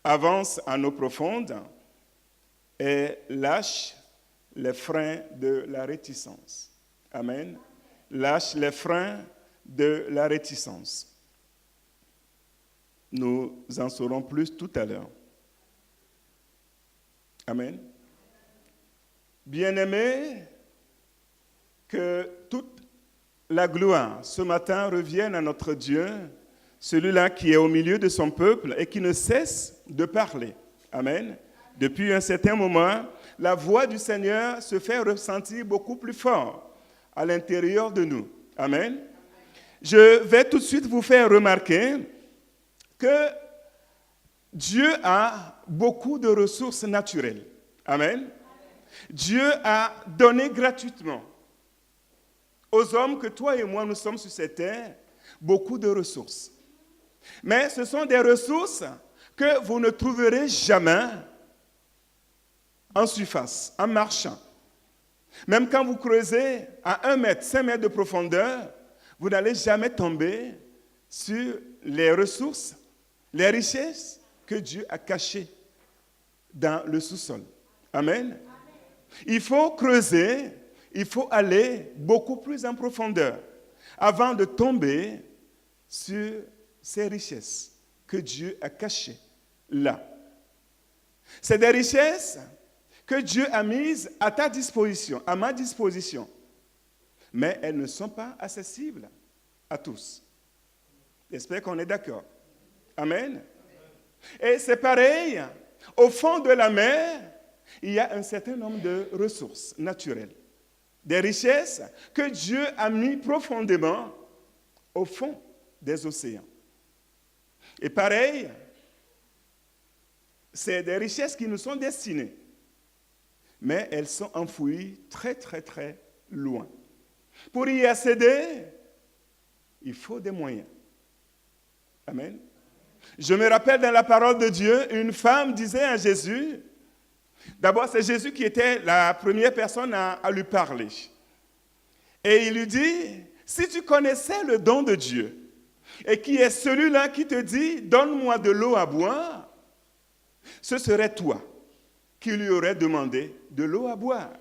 avance en eau profonde et lâche les freins de la réticence. Amen. Lâche les freins de la réticence. Nous en saurons plus tout à l'heure. Amen. Bien-aimés, que toute la gloire ce matin revienne à notre Dieu, celui-là qui est au milieu de son peuple et qui ne cesse de parler. Amen. Depuis un certain moment, la voix du Seigneur se fait ressentir beaucoup plus fort à l'intérieur de nous. Amen. Je vais tout de suite vous faire remarquer que Dieu a beaucoup de ressources naturelles. Amen. Dieu a donné gratuitement aux hommes que toi et moi nous sommes sur cette terre beaucoup de ressources. Mais ce sont des ressources que vous ne trouverez jamais en surface, en marchant. Même quand vous creusez à 1 mètre, 5 mètres de profondeur, vous n'allez jamais tomber sur les ressources, les richesses que Dieu a cachées dans le sous-sol. Amen. Il faut creuser, il faut aller beaucoup plus en profondeur avant de tomber sur ces richesses que Dieu a cachées là. C'est des richesses que Dieu a mises à ta disposition, à ma disposition. Mais elles ne sont pas accessibles à tous. J'espère qu'on est d'accord. Amen. Et c'est pareil, au fond de la mer, il y a un certain nombre de ressources naturelles, des richesses que Dieu a mis profondément au fond des océans. Et pareil, c'est des richesses qui nous sont destinées, mais elles sont enfouies très, très, très loin. Pour y accéder, il faut des moyens. Amen. Je me rappelle dans la parole de Dieu, une femme disait à Jésus, d'abord c'est Jésus qui était la première personne à lui parler. Et il lui dit, si tu connaissais le don de Dieu, et qui est celui-là qui te dit, donne-moi de l'eau à boire, ce serait toi qui lui aurais demandé de l'eau à boire.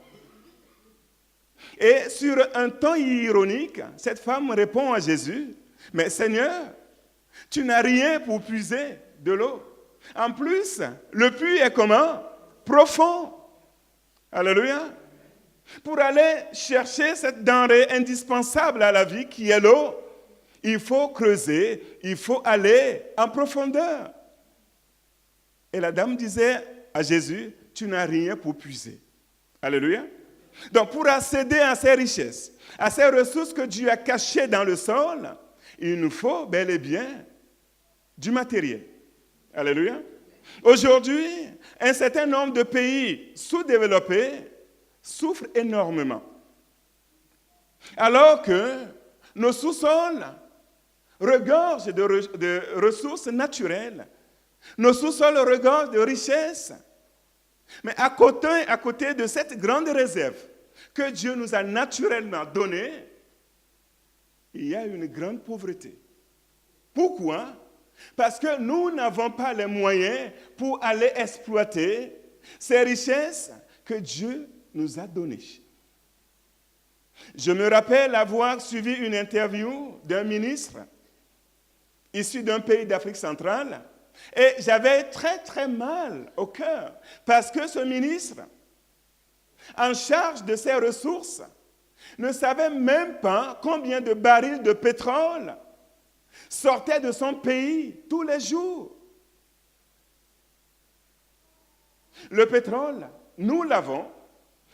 Et sur un ton ironique, cette femme répond à Jésus, mais Seigneur, tu n'as rien pour puiser de l'eau. En plus, le puits est comment? Profond. Alléluia. Pour aller chercher cette denrée indispensable à la vie qui est l'eau, il faut creuser, il faut aller en profondeur. Et la dame disait à Jésus, tu n'as rien pour puiser. Alléluia. Donc pour accéder à ces richesses, à ces ressources que Dieu a cachées dans le sol, il nous faut bel et bien du matériel. Alléluia. Aujourd'hui, un certain nombre de pays sous-développés souffrent énormément. Alors que nos sous-sols regorgent de ressources naturelles. Nos sous-sols regorgent de richesses. Mais à côté de cette grande réserve que Dieu nous a naturellement donnée, il y a une grande pauvreté. Pourquoi? Parce que nous n'avons pas les moyens pour aller exploiter ces richesses que Dieu nous a données. Je me rappelle avoir suivi une interview d'un ministre issu d'un pays d'Afrique centrale et j'avais très très mal au cœur parce que ce ministre, en charge de ces ressources, ne savait même pas combien de barils de pétrole sortaient de son pays tous les jours. Le pétrole, nous l'avons,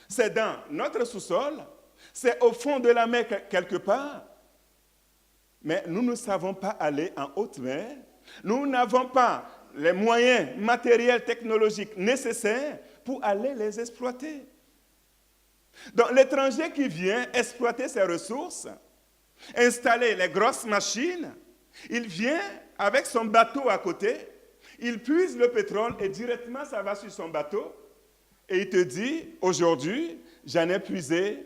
c'est dans notre sous-sol, c'est au fond de la mer quelque part, mais nous ne savons pas aller en haute mer, nous n'avons pas les moyens matériels, technologiques nécessaires pour aller les exploiter. Donc l'étranger qui vient exploiter ces ressources, installer les grosses machines, il vient avec son bateau à côté, il puise le pétrole et directement ça va sur son bateau et il te dit, aujourd'hui, j'en ai puisé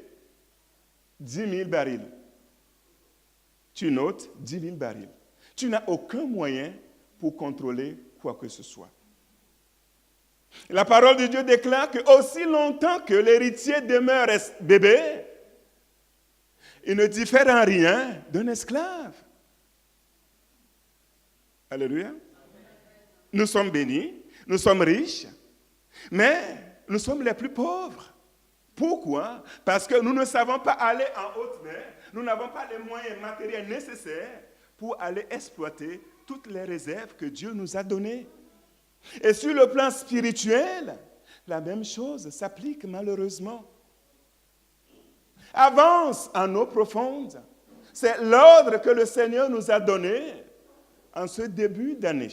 10 000 barils. Tu notes 10 000 barils. Tu n'as aucun moyen pour contrôler quoi que ce soit. La parole de Dieu déclare que aussi longtemps que l'héritier demeure bébé, il ne diffère en rien d'un esclave. Alléluia. Nous sommes bénis, nous sommes riches, mais nous sommes les plus pauvres. Pourquoi? Parce que nous ne savons pas aller en haute mer, nous n'avons pas les moyens matériels nécessaires pour aller exploiter toutes les réserves que Dieu nous a données. Et sur le plan spirituel, la même chose s'applique malheureusement. Avance en eau profonde. C'est l'ordre que le Seigneur nous a donné en ce début d'année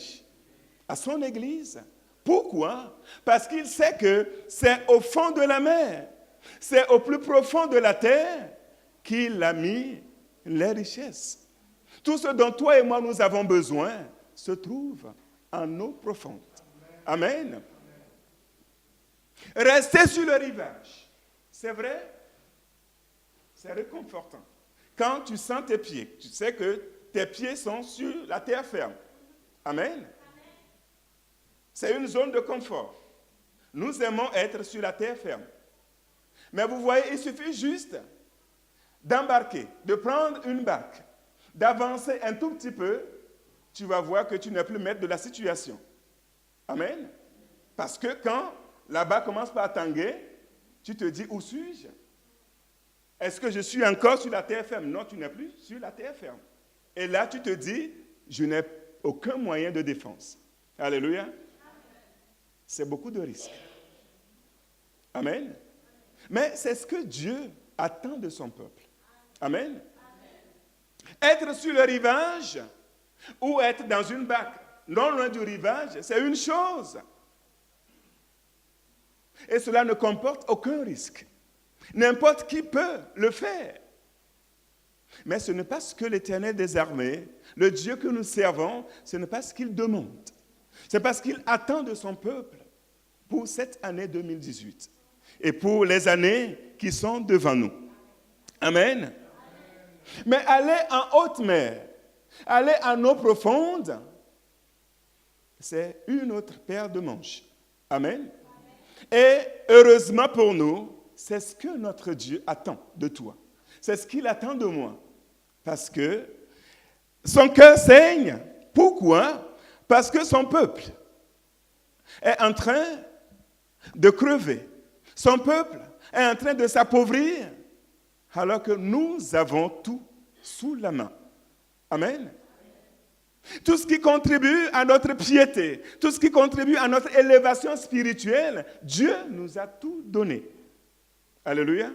à son Église. Pourquoi? Parce qu'il sait que c'est au fond de la mer, c'est au plus profond de la terre qu'il a mis les richesses. Tout ce dont toi et moi nous avons besoin se trouve en eau profonde. Amen. Rester sur le rivage, c'est vrai, c'est réconfortant. Quand tu sens tes pieds, tu sais que tes pieds sont sur la terre ferme. Amen. C'est une zone de confort. Nous aimons être sur la terre ferme. Mais vous voyez, il suffit juste d'embarquer, de prendre une barque, d'avancer un tout petit peu, tu vas voir que tu n'es plus maître de la situation. Amen. Parce que quand là-bas commence par tanguer, tu te dis, où suis-je? Est-ce que je suis encore sur la terre ferme? Non, tu n'es plus sur la terre ferme. Et là, tu te dis, je n'ai aucun moyen de défense. Alléluia. C'est beaucoup de risques. Amen. Mais c'est ce que Dieu attend de son peuple. Amen. Être sur le rivage ou être dans une barque non loin du rivage, c'est une chose. Et cela ne comporte aucun risque. N'importe qui peut le faire. Mais ce n'est pas ce que l'Éternel des armées, le Dieu que nous servons, ce n'est pas ce qu'il demande. C'est parce qu'il attend de son peuple pour cette année 2018 et pour les années qui sont devant nous. Amen. Mais aller en haute mer, aller en eau profonde, c'est une autre paire de manches. Amen. Et heureusement pour nous, c'est ce que notre Dieu attend de toi. C'est ce qu'il attend de moi. Parce que son cœur saigne. Pourquoi? Parce que son peuple est en train de crever. Son peuple est en train de s'appauvrir alors que nous avons tout sous la main. Amen. Tout ce qui contribue à notre piété, tout ce qui contribue à notre élévation spirituelle, Dieu nous a tout donné. Alléluia.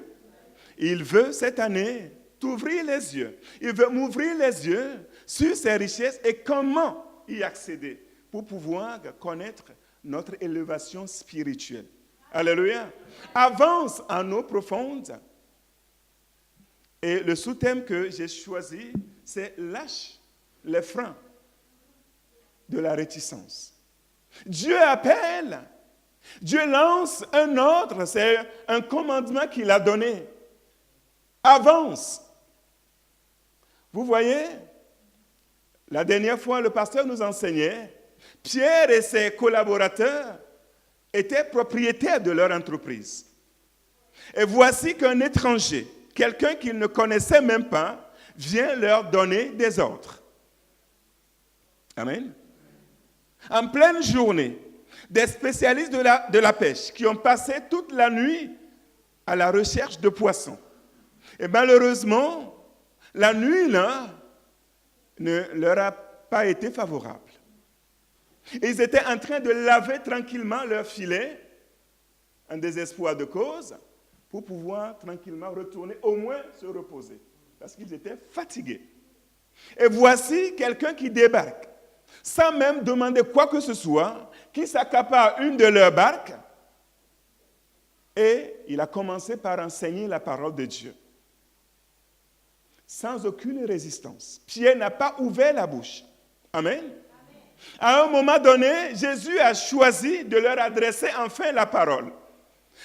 Il veut cette année t'ouvrir les yeux. Il veut m'ouvrir les yeux sur ses richesses et comment y accéder pour pouvoir connaître notre élévation spirituelle. Alléluia. Avance en eau profonde. Et le sous-thème que j'ai choisi, c'est lâche les freins de la réticence. Dieu appelle, Dieu lance un ordre, c'est un commandement qu'il a donné. Avance. Vous voyez, la dernière fois, le pasteur nous enseignait, Pierre et ses collaborateurs étaient propriétaires de leur entreprise. Et voici qu'un étranger, quelqu'un qu'ils ne connaissaient même pas, vient leur donner des ordres. Amen. En pleine journée, des spécialistes de la pêche qui ont passé toute la nuit à la recherche de poissons. Et malheureusement, la nuit là ne leur a pas été favorable. Ils étaient en train de laver tranquillement leur filet, en désespoir de cause, pour pouvoir tranquillement retourner, au moins se reposer, parce qu'ils étaient fatigués. Et voici quelqu'un qui débarque, sans même demander quoi que ce soit, qui s'accapare une de leurs barques, et il a commencé par enseigner la parole de Dieu. Sans aucune résistance. Pierre n'a pas ouvert la bouche. Amen. À un moment donné, Jésus a choisi de leur adresser enfin la parole.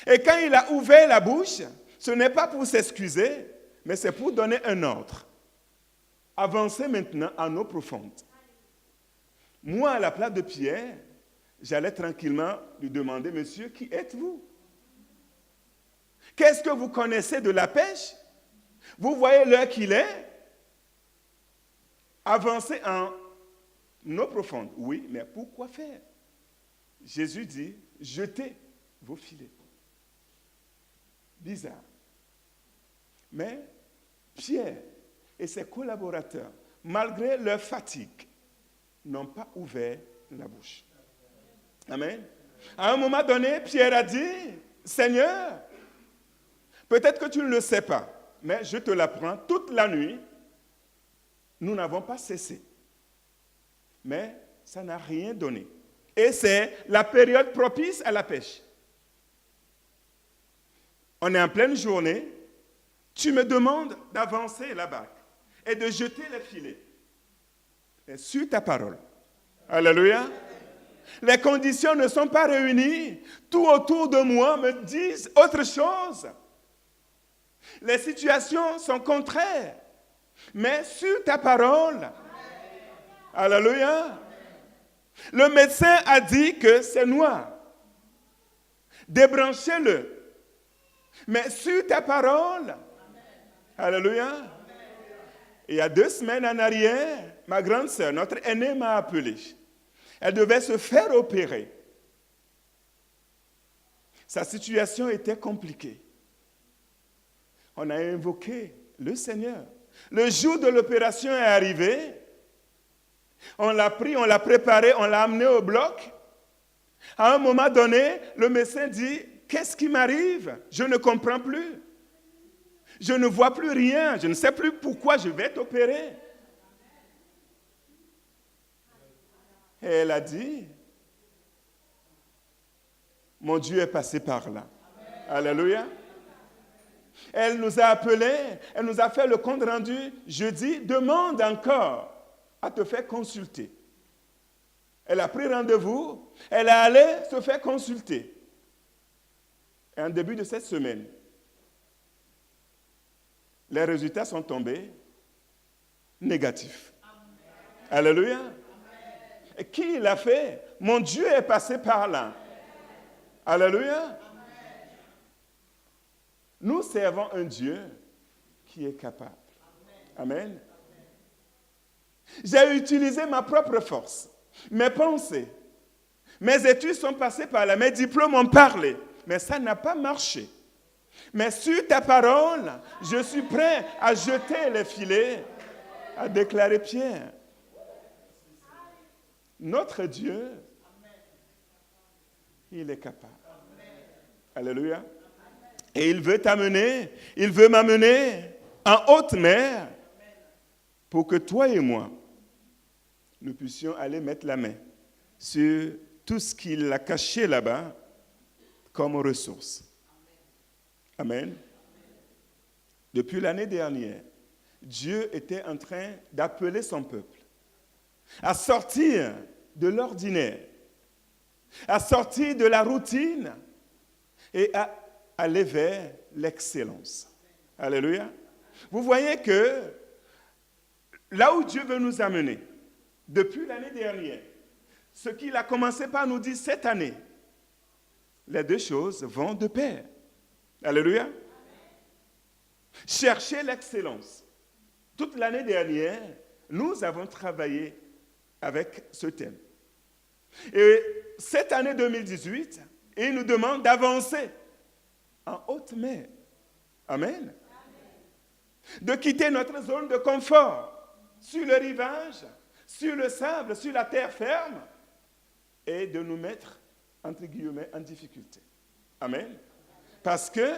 Et quand il a ouvert la bouche, ce n'est pas pour s'excuser, mais c'est pour donner un ordre. Avancez maintenant en eau profonde. Moi, à la place de Pierre, j'allais tranquillement lui demander, monsieur, qui êtes-vous? Qu'est-ce que vous connaissez de la pêche? Vous voyez l'heure qu'il est? Avancez en eau profonde. Oui, mais pourquoi faire? Jésus dit, jetez vos filets. Bizarre. Mais Pierre et ses collaborateurs, malgré leur fatigue, n'ont pas ouvert la bouche. Amen. À un moment donné, Pierre a dit, Seigneur, peut-être que tu ne le sais pas, mais je te l'apprends, toute la nuit, nous n'avons pas cessé. Mais ça n'a rien donné. Et c'est la période propice à la pêche. On est en pleine journée, tu me demandes d'avancer la barque et de jeter les filets. Et sur ta parole. Alléluia. Les conditions ne sont pas réunies. Tout autour de moi me disent autre chose. Les situations sont contraires. Mais sur ta parole. Alléluia. Le médecin a dit que c'est noir. Débranchez-le. Mais sur ta parole. Alléluia. Il y a 2 semaines en arrière, ma grande sœur, notre aînée, m'a appelé. Elle devait se faire opérer. Sa situation était compliquée. On a invoqué le Seigneur. Le jour de l'opération est arrivé. On l'a pris, on l'a préparé, on l'a amené au bloc. À un moment donné, le médecin dit, qu'est-ce qui m'arrive? Je ne comprends plus. Je ne vois plus rien. Je ne sais plus pourquoi je vais t'opérer. Et elle a dit, mon Dieu est passé par là. Alléluia. Elle nous a appelés, elle nous a fait le compte rendu. Je dis, demande encore à te faire consulter. Elle a pris rendez-vous, elle est allée se faire consulter. Et en début de cette semaine, les résultats sont tombés négatifs. Amen. Alléluia. Amen. Et qui l'a fait? Mon Dieu est passé par là. Amen. Alléluia. Amen. Nous servons un Dieu qui est capable. Amen. Amen. J'ai utilisé ma propre force, mes pensées. Mes études sont passées par là, mes diplômes ont parlé, mais ça n'a pas marché. Mais sur ta parole, je suis prêt à jeter les filets, a déclaré Pierre. Notre Dieu, il est capable. Alléluia. Et il veut t'amener, il veut m'amener en haute mer pour que toi et moi, nous puissions aller mettre la main sur tout ce qu'il a caché là-bas comme ressources. Amen. Depuis l'année dernière, Dieu était en train d'appeler son peuple à sortir de l'ordinaire, à sortir de la routine et à aller vers l'excellence. Alléluia. Vous voyez que là où Dieu veut nous amener, depuis l'année dernière, ce qu'il a commencé par nous dire cette année, les deux choses vont de pair. Alléluia. Amen. Cherchez l'excellence. Toute l'année dernière, nous avons travaillé avec ce thème. Et cette année 2018, il nous demande d'avancer en haute mer. Amen. Amen. De quitter notre zone de confort sur le rivage, sur le sable, sur la terre ferme et de nous mettre, entre guillemets, en difficulté. Amen. Parce que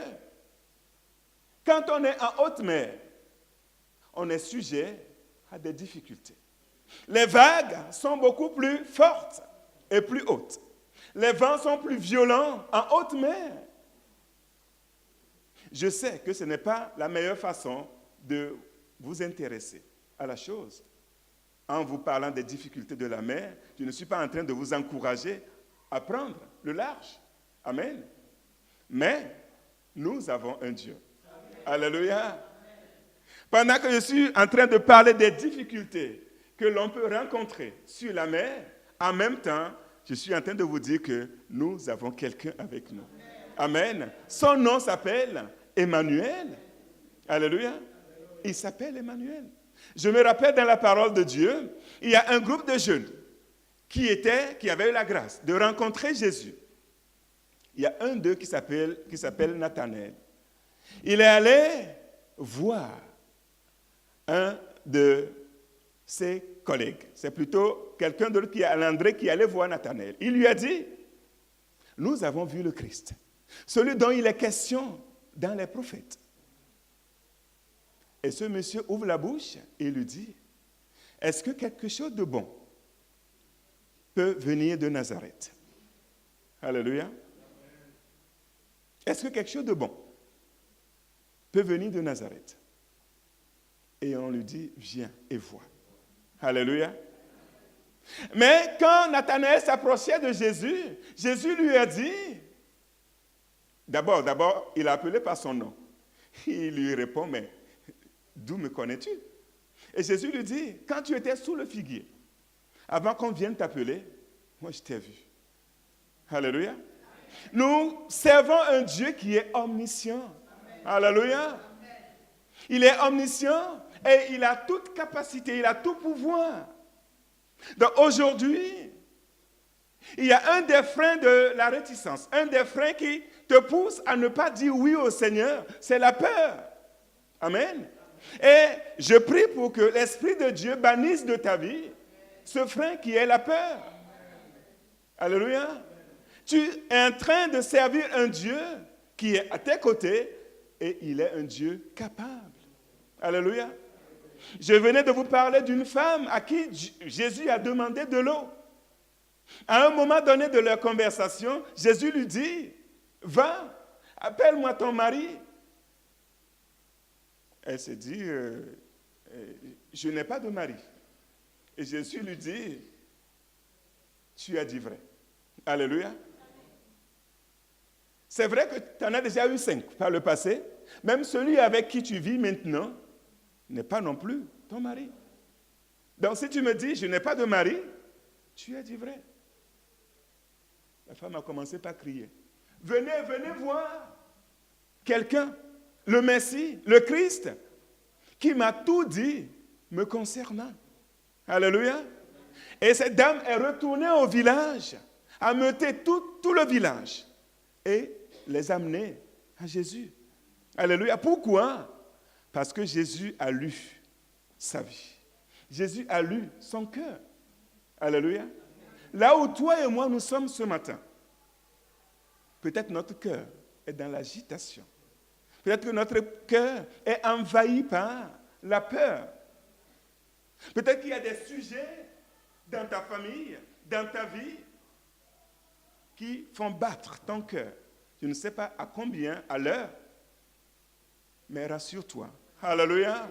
quand on est en haute mer, on est sujet à des difficultés. Les vagues sont beaucoup plus fortes et plus hautes. Les vents sont plus violents en haute mer. Je sais que ce n'est pas la meilleure façon de vous intéresser à la chose. En vous parlant des difficultés de la mer, je ne suis pas en train de vous encourager à prendre le large. Amen. Mais nous avons un Dieu. Amen. Alléluia. Pendant que je suis en train de parler des difficultés que l'on peut rencontrer sur la mer, en même temps, je suis en train de vous dire que nous avons quelqu'un avec nous. Amen. Son nom s'appelle Emmanuel. Alléluia. Il s'appelle Emmanuel. Je me rappelle dans la parole de Dieu, il y a un groupe de jeunes qui avaient eu la grâce de rencontrer Jésus. Il y a un d'eux qui s'appelle Nathanaël. Il est allé voir un de ses collègues. C'est plutôt quelqu'un d'autre André qui allait voir Nathanaël. Il lui a dit, nous avons vu le Christ, celui dont il est question dans les prophètes. Et ce monsieur ouvre la bouche et lui dit, est-ce que quelque chose de bon peut venir de Nazareth? Alléluia. Est-ce que quelque chose de bon peut venir de Nazareth? Et on lui dit, viens et vois. Alléluia. Mais quand Nathanaël s'approchait de Jésus, Jésus lui a dit, d'abord, il a appelé par son nom. Il lui répond, mais d'où me connais-tu? Et Jésus lui dit, quand tu étais sous le figuier, avant qu'on vienne t'appeler, moi je t'ai vu. Alléluia. Nous servons un Dieu qui est omniscient. Alléluia. Il est omniscient et il a toute capacité, il a tout pouvoir. Donc aujourd'hui, il y a un des freins de la réticence, un des freins qui te pousse à ne pas dire oui au Seigneur, c'est la peur. Amen. Et je prie pour que l'Esprit de Dieu bannisse de ta vie ce frein qui est la peur. Alléluia. Tu es en train de servir un Dieu qui est à tes côtés et il est un Dieu capable. Alléluia. Je venais de vous parler d'une femme à qui Jésus a demandé de l'eau. À un moment donné de leur conversation, Jésus lui dit, va, appelle-moi ton mari. Elle se dit, je n'ai pas de mari. Et Jésus lui dit, tu as dit vrai. Alléluia. C'est vrai que tu en as déjà eu 5 par le passé. Même celui avec qui tu vis maintenant n'est pas non plus ton mari. Donc si tu me dis, je n'ai pas de mari, tu as dit vrai. La femme a commencé par crier. Venez voir quelqu'un, le Messie, le Christ, qui m'a tout dit me concernant. Alléluia. Et cette dame est retournée au village, a meuté tout le village et les amener à Jésus. Alléluia. Pourquoi? Parce que Jésus a lu sa vie. Jésus a lu son cœur. Alléluia. Là où toi et moi nous sommes ce matin, peut-être notre cœur est dans l'agitation. Peut-être que notre cœur est envahi par la peur. Peut-être qu'il y a des sujets dans ta famille, dans ta vie, qui font battre ton cœur. Je ne sais pas à combien, à l'heure, mais rassure-toi. Alléluia.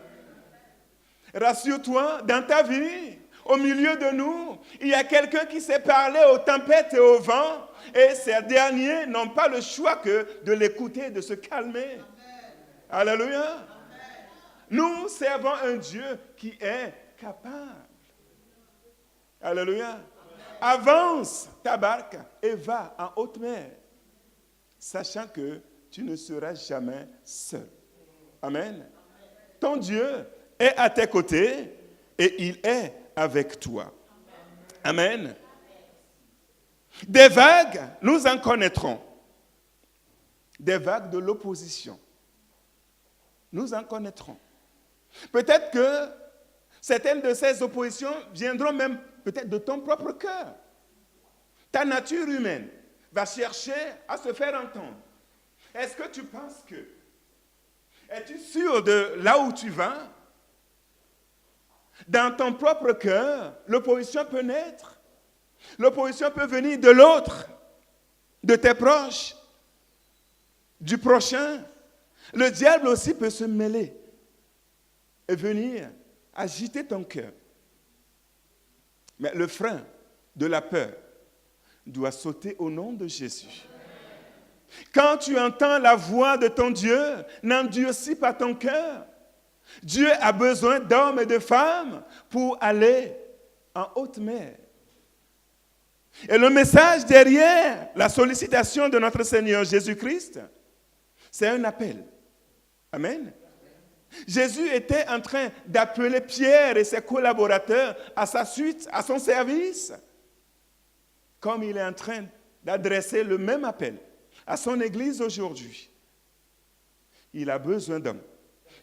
Rassure-toi, dans ta vie, au milieu de nous, il y a quelqu'un qui sait parler aux tempêtes et au vent, et ces derniers n'ont pas le choix que de l'écouter, de se calmer. Amen. Alléluia. Amen. Nous servons un Dieu qui est capable. Alléluia. Amen. Avance ta barque et va en haute mer, sachant que tu ne seras jamais seul. Amen. Ton Dieu est à tes côtés et il est avec toi. Amen. Des vagues, nous en connaîtrons. Des vagues de l'opposition. Nous en connaîtrons. Peut-être que certaines de ces oppositions viendront même peut-être de ton propre cœur. Ta nature humaine va chercher à se faire entendre. Est-ce que tu penses que, es-tu sûr de là où tu vas? Dans ton propre cœur, l'opposition peut naître. L'opposition peut venir de l'autre, de tes proches, du prochain. Le diable aussi peut se mêler et venir agiter ton cœur. Mais le frein de la peur doit sauter au nom de Jésus. Quand tu entends la voix de ton Dieu, n'endurcis pas ton cœur. Dieu a besoin d'hommes et de femmes pour aller en haute mer. Et le message derrière la sollicitation de notre Seigneur Jésus-Christ, c'est un appel. Amen. Jésus était en train d'appeler Pierre et ses collaborateurs à sa suite, à son service, comme il est en train d'adresser le même appel à son Église aujourd'hui. Il a besoin d'hommes,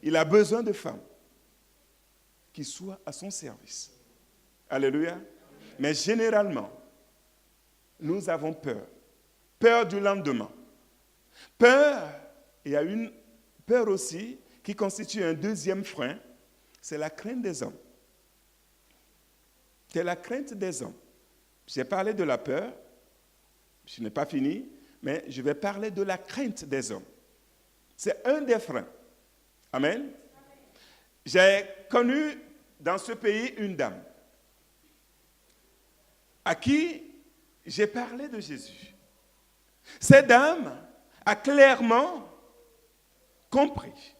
il a besoin de femmes qui soient à son service. Alléluia. Mais généralement, nous avons peur. Peur du lendemain. Peur, il y a une peur aussi qui constitue un deuxième frein, c'est la crainte des hommes. C'est la crainte des hommes. J'ai parlé de la peur, je n'ai pas fini, mais je vais parler de la crainte des hommes. C'est un des freins. Amen. J'ai connu dans ce pays une dame à qui j'ai parlé de Jésus. Cette dame a clairement compris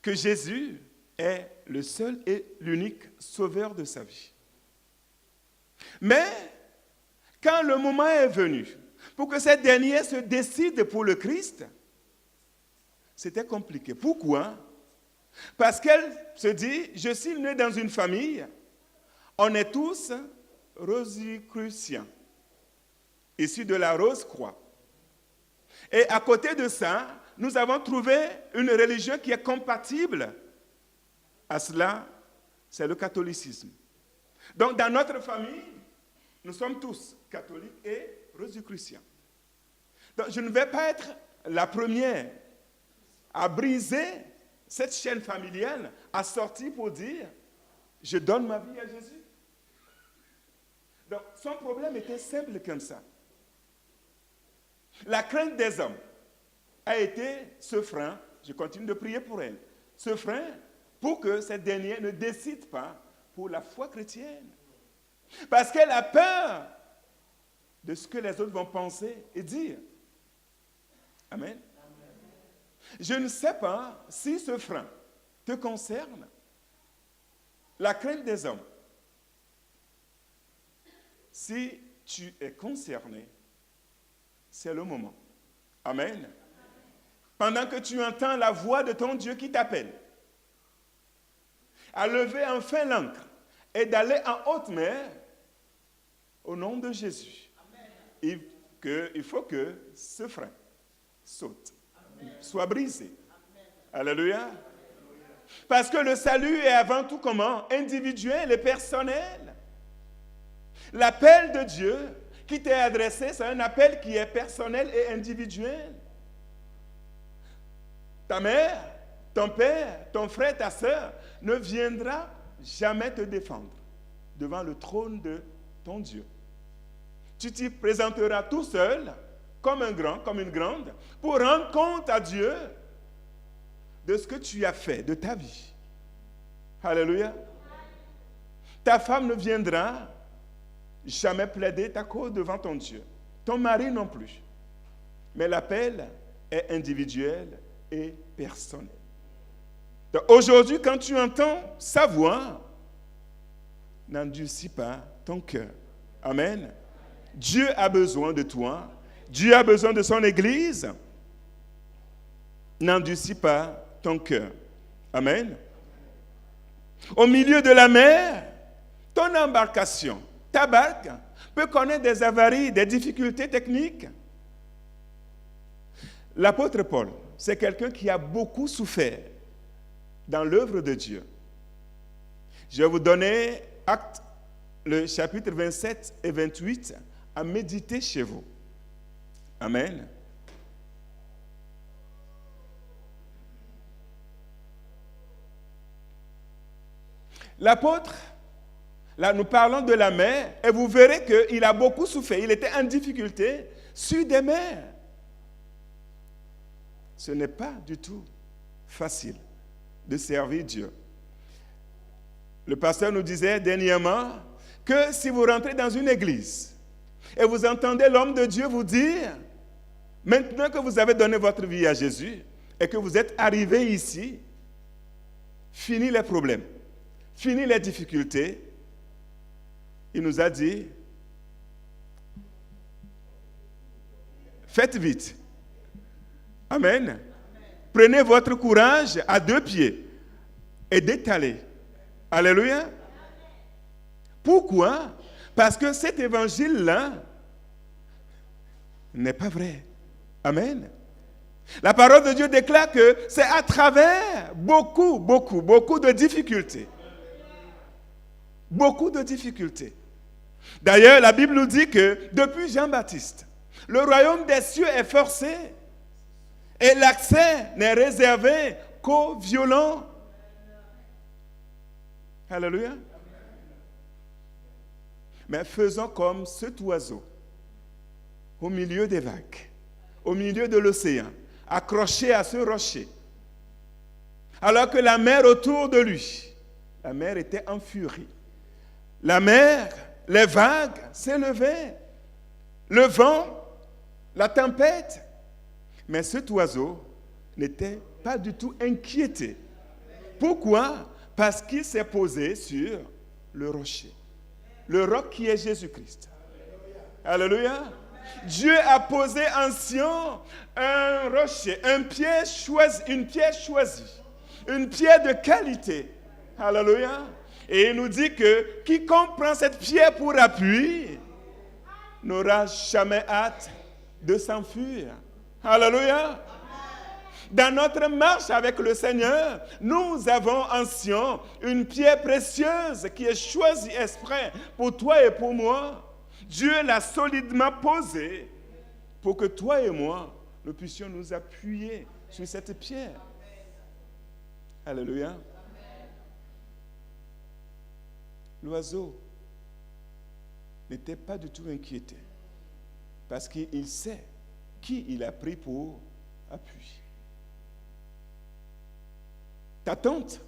que Jésus est le seul et l'unique sauveur de sa vie. Mais quand le moment est venu pour que cette dernière se décide pour le Christ, c'était compliqué. Pourquoi? Parce qu'elle se dit, je suis née dans une famille, on est tous rosicruciens, issus de la Rose-Croix. Et à côté de ça, nous avons trouvé une religion qui est compatible à cela, c'est le catholicisme. Donc dans notre famille, nous sommes tous catholiques et rosicruciens. Donc je ne vais pas être la première à briser cette chaîne familiale, à sortir pour dire, je donne ma vie à Jésus. Donc son problème était simple comme ça. La crainte des hommes a été ce frein, je continue de prier pour elle, ce frein pour que cette dernière ne décide pas pour la foi chrétienne. Parce qu'elle a peur de ce que les autres vont penser et dire. Amen. Je ne sais pas si ce frein te concerne, la crainte des hommes. Si tu es concerné, c'est le moment. Amen. Pendant que tu entends la voix de ton Dieu qui t'appelle à lever enfin l'ancre et d'aller en haute mer au nom de Jésus. Il faut que ce frein saute, soit brisé. Alléluia. Parce que le salut est avant tout comment? Individuel et personnel. L'appel de Dieu qui t'est adressé, c'est un appel qui est personnel et individuel. Ta mère, ton père, ton frère, ta sœur ne viendra jamais te défendre devant le trône de ton Dieu. Tu t'y présenteras tout seul, comme un grand, comme une grande, pour rendre compte à Dieu de ce que tu as fait de ta vie. Alléluia. Ta femme ne viendra jamais plaider ta cause devant ton Dieu. Ton mari non plus. Mais l'appel est individuel et personnel. Donc aujourd'hui, quand tu entends sa voix, n'endurcis pas ton cœur. Amen. Dieu a besoin de toi. Dieu a besoin de son Église. N'endurcis pas ton cœur. Amen. Au milieu de la mer, ton embarcation, ta barque, peut connaître des avaries, des difficultés techniques. L'apôtre Paul, c'est quelqu'un qui a beaucoup souffert dans l'œuvre de Dieu. Je vais vous donner Actes, le chapitre 27 et 28, à méditer chez vous. Amen. L'apôtre, là nous parlons de la mer, et vous verrez qu'il a beaucoup souffert. Il était en difficulté sur des mers. Ce n'est pas du tout facile de servir Dieu. Le pasteur nous disait dernièrement que si vous rentrez dans une église et vous entendez l'homme de Dieu vous dire, maintenant que vous avez donné votre vie à Jésus et que vous êtes arrivé ici, fini les problèmes, fini les difficultés, il nous a dit, Faites vite. Amen. Prenez votre courage à 2 pieds et détalez. Alléluia. Pourquoi? Parce que cet évangile-là n'est pas vrai. Amen. La parole de Dieu déclare que c'est à travers beaucoup de difficultés. Beaucoup de difficultés. D'ailleurs, la Bible nous dit que depuis Jean-Baptiste, le royaume des cieux est forcé et l'accès n'est réservé qu'aux violents. Alléluia. Mais faisons comme cet oiseau au milieu des vagues, au milieu de l'océan, accroché à ce rocher. Alors que la mer autour de lui, la mer était en furie. La mer, les vagues s'élevaient, le vent, la tempête. Mais cet oiseau n'était pas du tout inquiété. Pourquoi? Parce qu'il s'est posé sur le rocher. Le roc qui est Jésus-Christ. Alléluia. Dieu a posé en Sion un rocher, une pierre choisie, une pierre de qualité. Alléluia. Et il nous dit que quiconque prend cette pierre pour appui n'aura jamais hâte de s'enfuir. Alléluia. Dans notre marche avec le Seigneur, nous avons en Sion une pierre précieuse qui est choisie exprès pour toi et pour moi. Dieu l'a solidement posée pour que toi et moi, nous puissions nous appuyer sur cette pierre. Alléluia. L'oiseau n'était pas du tout inquiété parce qu'il sait qui il a pris pour appui. Ta tante,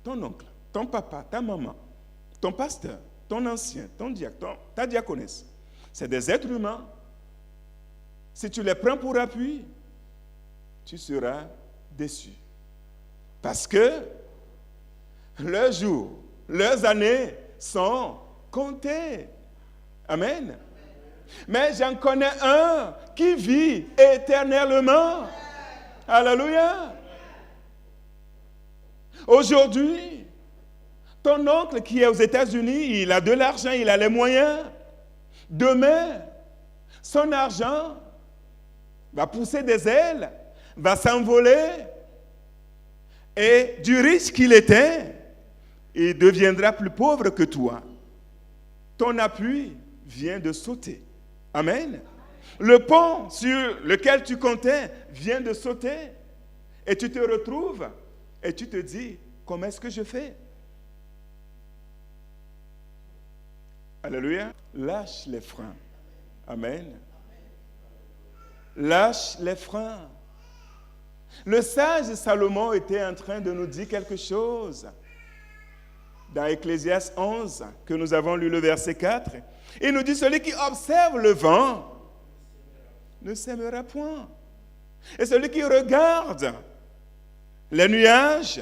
ton oncle, ton papa, ta maman, ton pasteur, ton ancien, ton diacre, ta diaconesse, c'est des êtres humains. Si tu les prends pour appui, tu seras déçu. Parce que leurs jours, leurs années sont comptées. Amen. Mais j'en connais un qui vit éternellement. Alléluia. Aujourd'hui, ton oncle qui est aux États-Unis, il a de l'argent, il a les moyens. Demain, son argent va pousser des ailes, va s'envoler. Et du riche qu'il était, il deviendra plus pauvre que toi. Ton appui vient de sauter. Amen. Le pont sur lequel tu comptais vient de sauter. Et tu te retrouves et tu te dis, comment est-ce que je fais? Alléluia. Lâche les freins. Amen. Lâche les freins. Le sage Salomon était en train de nous dire quelque chose. Dans Ecclésiaste 11, que nous avons lu le verset 4, il nous dit, celui qui observe le vent ne sèmera point. Et celui qui regarde les nuages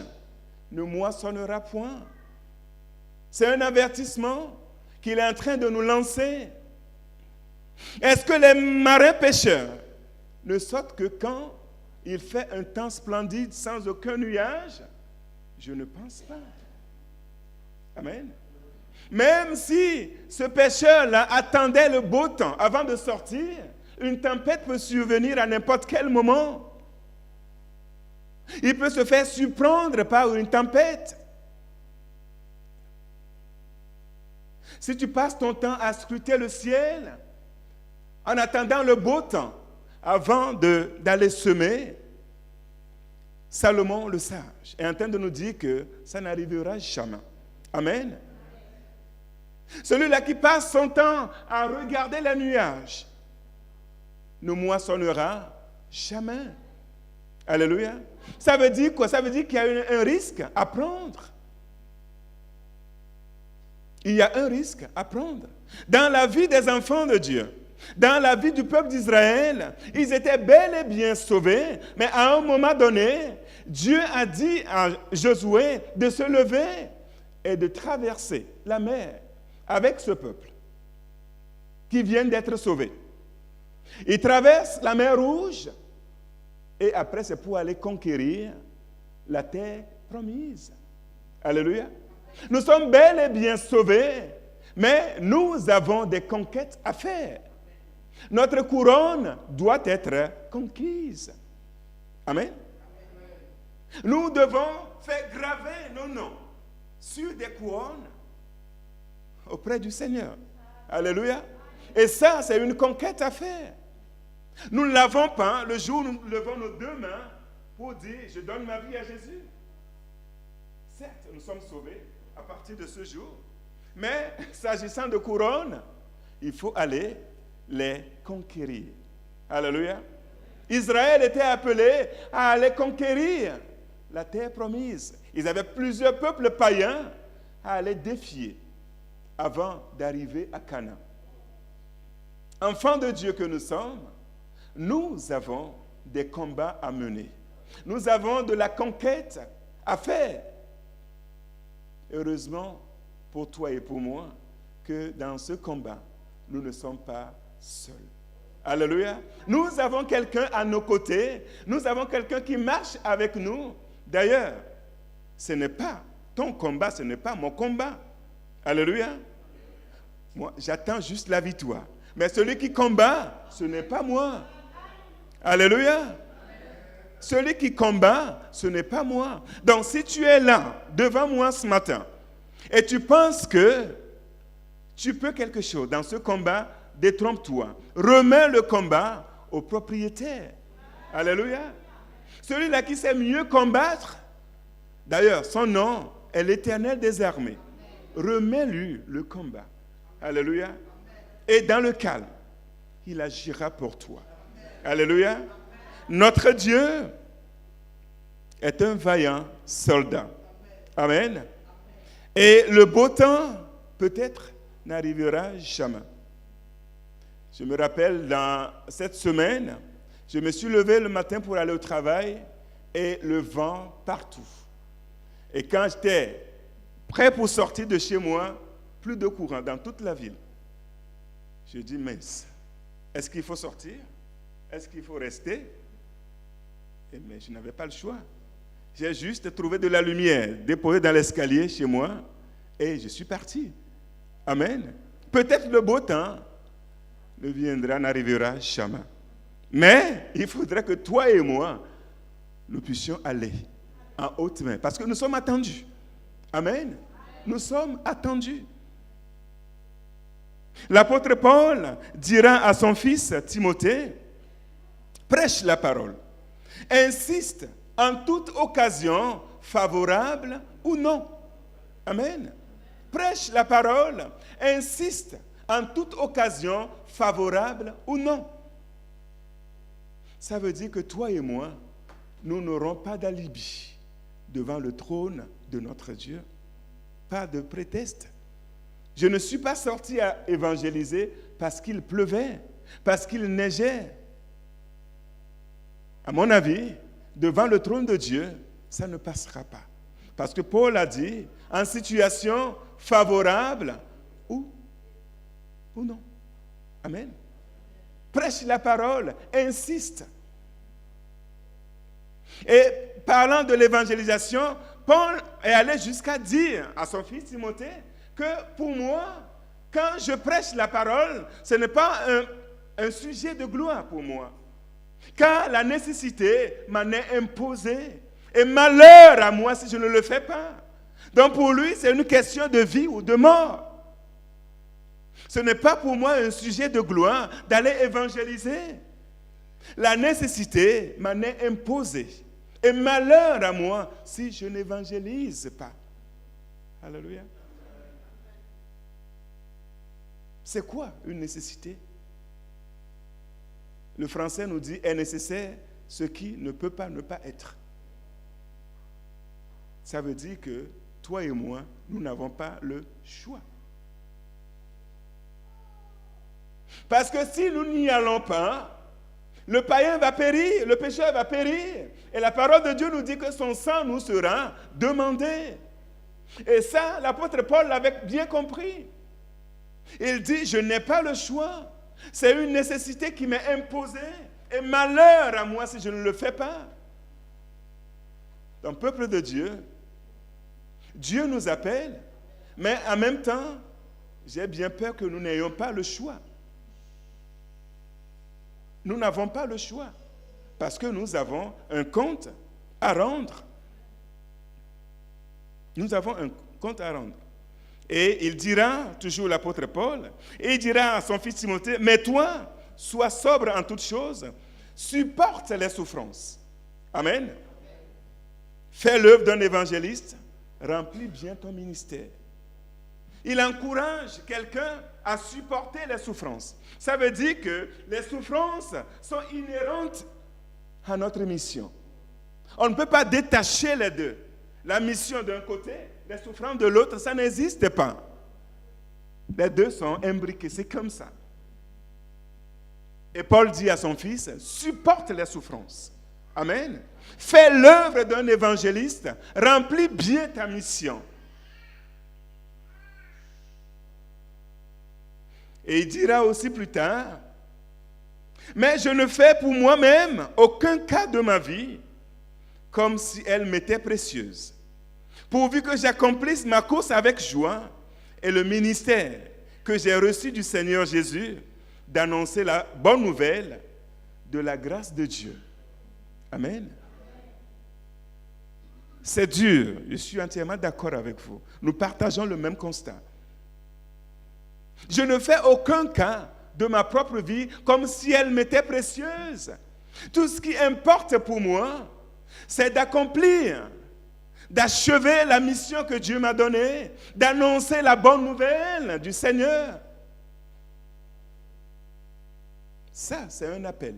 ne moissonnera point. C'est un avertissement qu'il est en train de nous lancer. Est-ce que les marins pêcheurs ne sortent que quand il fait un temps splendide sans aucun nuage? Je ne pense pas. Amen. Même si ce pêcheur-là attendait le beau temps avant de sortir, une tempête peut survenir à n'importe quel moment. Il peut se faire surprendre par une tempête. Si tu passes ton temps à scruter le ciel, en attendant le beau temps, avant d'aller semer, Salomon le sage est en train de nous dire que ça n'arrivera jamais. Amen. Celui-là qui passe son temps à regarder les nuages ne moissonnera jamais. Alléluia. Ça veut dire quoi? Ça veut dire qu'il y a un risque à prendre. Il y a un risque à prendre. Dans la vie des enfants de Dieu, dans la vie du peuple d'Israël, ils étaient bel et bien sauvés, mais à un moment donné, Dieu a dit à Josué de se lever et de traverser la mer avec ce peuple qui vient d'être sauvé. Ils traversent la mer Rouge et après c'est pour aller conquérir la terre promise. Alléluia. Nous sommes bel et bien sauvés, mais nous avons des conquêtes à faire. Notre couronne doit être conquise. Amen. Nous devons faire graver nos noms sur des couronnes auprès du Seigneur. Alléluia. Et ça, c'est une conquête à faire. Nous ne l'avons pas le jour où nous levons nos deux mains pour dire « Je donne ma vie à Jésus ». Certes, nous sommes sauvés à partir de ce jour. Mais s'agissant de couronnes, il faut aller les conquérir. Alléluia. Israël était appelé à aller conquérir la terre promise. Ils avaient plusieurs peuples païens à aller défier avant d'arriver à Canaan. Enfants de Dieu que nous sommes, nous avons des combats à mener. Nous avons de la conquête à faire. Heureusement pour toi et pour moi que dans ce combat, nous ne sommes pas seuls. Alléluia. Nous avons quelqu'un à nos côtés. Nous avons quelqu'un qui marche avec nous. D'ailleurs, ce n'est pas ton combat, ce n'est pas mon combat. Alléluia. Moi, j'attends juste la victoire. Mais celui qui combat, ce n'est pas moi. Alléluia. Celui qui combat, ce n'est pas moi. Donc, si tu es là, devant moi ce matin, et tu penses que tu peux quelque chose dans ce combat, détrompe-toi. Remets le combat au propriétaire. Alléluia. Celui-là qui sait mieux combattre, d'ailleurs, son nom est l'Éternel des armées. Remets-lui le combat. Alléluia. Et dans le calme, il agira pour toi. Alléluia. Notre Dieu est un vaillant soldat. Amen. Et le beau temps, peut-être, n'arrivera jamais. Je me rappelle, dans cette semaine, je me suis levé le matin pour aller au travail et le vent partout. Et quand j'étais prêt pour sortir de chez moi, plus de courant dans toute la ville. Je dis, mince, est-ce qu'il faut sortir? Est-ce qu'il faut rester? Mais je n'avais pas le choix. J'ai juste trouvé de la lumière déposée dans l'escalier chez moi et je suis parti. Amen. Peut-être le beau temps ne viendra, n'arrivera jamais. Mais il faudrait que toi et moi, nous puissions aller en haute main parce que nous sommes attendus. Amen. Nous sommes attendus. L'apôtre Paul dira à son fils Timothée, prêche la parole, insiste en toute occasion, favorable ou non. Amen. Prêche la parole, insiste en toute occasion, favorable ou non. Ça veut dire que toi et moi, nous n'aurons pas d'alibi devant le trône de notre Dieu. Pas de prétexte. Je ne suis pas sorti à évangéliser parce qu'il pleuvait, parce qu'il neigeait. À mon avis, devant le trône de Dieu, ça ne passera pas. Parce que Paul a dit, en situation favorable ou non. Amen. Prêche la parole, insiste. Et parlant de l'évangélisation, Paul est allé jusqu'à dire à son fils Timothée que pour moi, quand je prêche la parole, ce n'est pas un sujet de gloire pour moi. Car la nécessité m'en est imposée. Et malheur à moi si je ne le fais pas. Donc pour lui, c'est une question de vie ou de mort. Ce n'est pas pour moi un sujet de gloire d'aller évangéliser. La nécessité m'en est imposée. Et malheur à moi si je n'évangélise pas. Alléluia. C'est quoi une nécessité? Le français nous dit est nécessaire ce qui ne peut pas ne pas être. Ça veut dire que toi et moi, nous n'avons pas le choix. Parce que si nous n'y allons pas, le païen va périr, le pécheur va périr. Et la parole de Dieu nous dit que son sang nous sera demandé. Et ça, l'apôtre Paul l'avait bien compris. Il dit, je n'ai pas le choix. C'est une nécessité qui m'est imposée. Et malheur à moi si je ne le fais pas. Dans le peuple de Dieu, Dieu nous appelle, mais en même temps, j'ai bien peur que nous n'ayons pas le choix. Nous n'avons pas le choix, parce que nous avons un compte à rendre. Nous avons un compte à rendre. Et il dira, toujours l'apôtre Paul, et il dira à son fils Timothée, mais toi, sois sobre en toutes choses, supporte les souffrances. Amen. Fais l'œuvre d'un évangéliste, remplis bien ton ministère. Il encourage quelqu'un à supporter les souffrances. Ça veut dire que les souffrances sont inhérentes à notre mission. On ne peut pas détacher les deux. La mission d'un côté, les souffrances de l'autre, ça n'existe pas. Les deux sont imbriqués, c'est comme ça. Et Paul dit à son fils, supporte les souffrances. Amen. Fais l'œuvre d'un évangéliste, remplis bien ta mission. Et il dira aussi plus tard, mais je ne fais pour moi-même aucun cas de ma vie comme si elle m'était précieuse, pourvu que j'accomplisse ma course avec joie et le ministère que j'ai reçu du Seigneur Jésus d'annoncer la bonne nouvelle de la grâce de Dieu. Amen. C'est dur, je suis entièrement d'accord avec vous. Nous partageons le même constat. Je ne fais aucun cas de ma propre vie comme si elle m'était précieuse. Tout ce qui importe pour moi, c'est d'accomplir, d'achever la mission que Dieu m'a donnée, d'annoncer la bonne nouvelle du Seigneur. Ça, c'est un appel.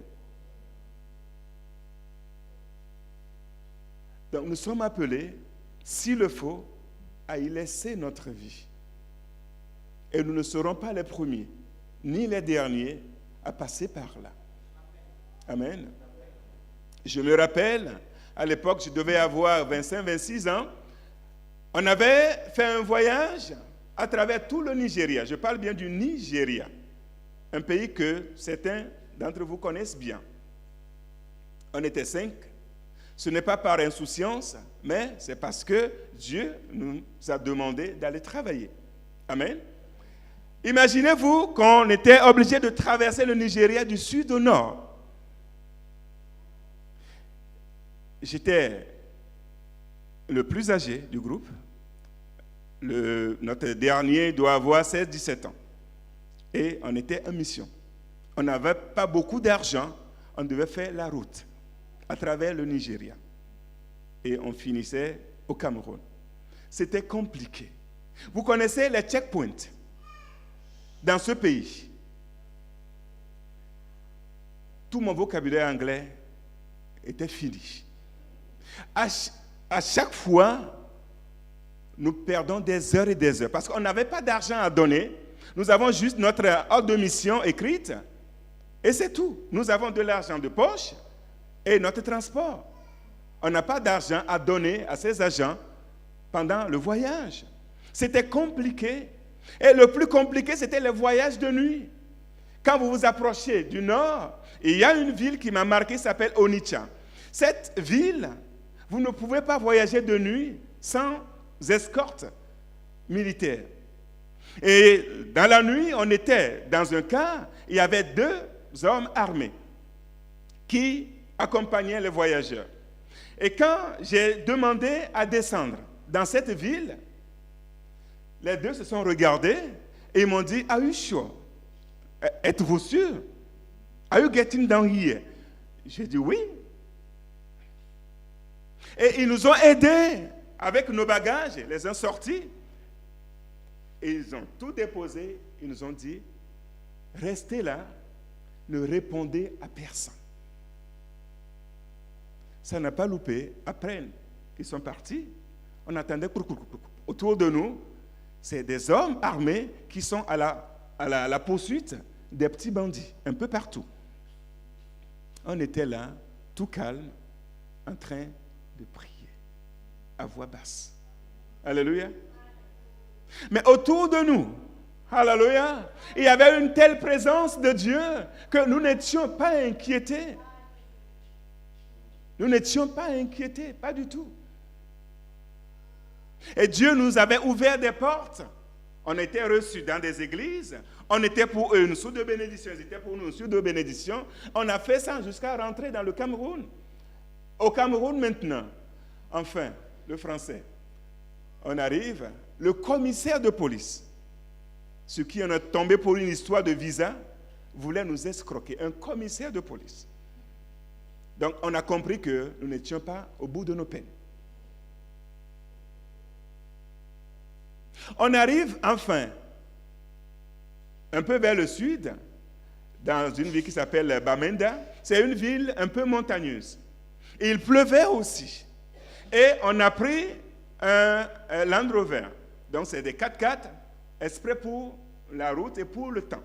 Donc nous sommes appelés, s'il le faut, à y laisser notre vie. Et nous ne serons pas les premiers, ni les derniers, à passer par là. Amen. Je me rappelle, à l'époque, je devais avoir 25-26 ans, on avait fait un voyage à travers tout le Nigeria. Je parle bien du Nigeria, un pays que certains d'entre vous connaissent bien. On était 5. Ce n'est pas par insouciance, mais c'est parce que Dieu nous a demandé d'aller travailler. Amen. Imaginez-vous qu'on était obligé de traverser le Nigeria du sud au nord. J'étais le plus âgé du groupe. Notre dernier doit avoir 16-17 ans. Et on était en mission. On n'avait pas beaucoup d'argent. On devait faire la route à travers le Nigeria. Et on finissait au Cameroun. C'était compliqué. Vous connaissez les checkpoints dans ce pays. Tout mon vocabulaire anglais était fini. À chaque fois, nous perdons des heures et des heures parce qu'on n'avait pas d'argent à donner. Nous avons juste notre ordre de mission écrite et c'est tout. Nous avons de l'argent de poche et notre transport. On n'a pas d'argent à donner à ces agents pendant le voyage. C'était compliqué. Et le plus compliqué, c'était le voyage de nuit. Quand vous vous approchez du nord, il y a une ville qui m'a marqué, qui s'appelle Onitsha. Cette ville, vous ne pouvez pas voyager de nuit sans escorte militaire. Et dans la nuit, on était dans un car, il y avait 2 hommes armés qui accompagnaient les voyageurs. Et quand j'ai demandé à descendre dans cette ville, les 2 se sont regardés et ils m'ont dit, "Are you sure? Êtes-vous sûr? Are you getting down here?" J'ai dit oui. Et ils nous ont aidés avec nos bagages, les ont sortis. Et ils ont tout déposé. Ils nous ont dit, restez là, ne répondez à personne. Ça n'a pas loupé. Après, ils sont partis. On attendait autour de nous. C'est des hommes armés qui sont à la poursuite des petits bandits, un peu partout. On était là, tout calme, en train de prier, à voix basse. Alléluia. Mais autour de nous, Alléluia. Il y avait une telle présence de Dieu que nous n'étions pas inquiétés. Nous n'étions pas inquiétés, pas du tout. Et Dieu nous avait ouvert des portes. On était reçus dans des églises. On était pour eux une source de bénédiction. Ils étaient pour nous une source de bénédiction. On a fait ça jusqu'à rentrer dans le Cameroun. Au Cameroun maintenant, enfin, le français, on arrive, le commissaire de police, ce qui en est tombé pour une histoire de visa, voulait nous escroquer. Un commissaire de police. Donc, on a compris que nous n'étions pas au bout de nos peines. On arrive enfin un peu vers le sud, dans une ville qui s'appelle Bamenda. C'est une ville un peu montagneuse. Et il pleuvait aussi. Et on a pris un Land Rover. Donc, c'est des 4x4 exprès pour la route et pour le temps.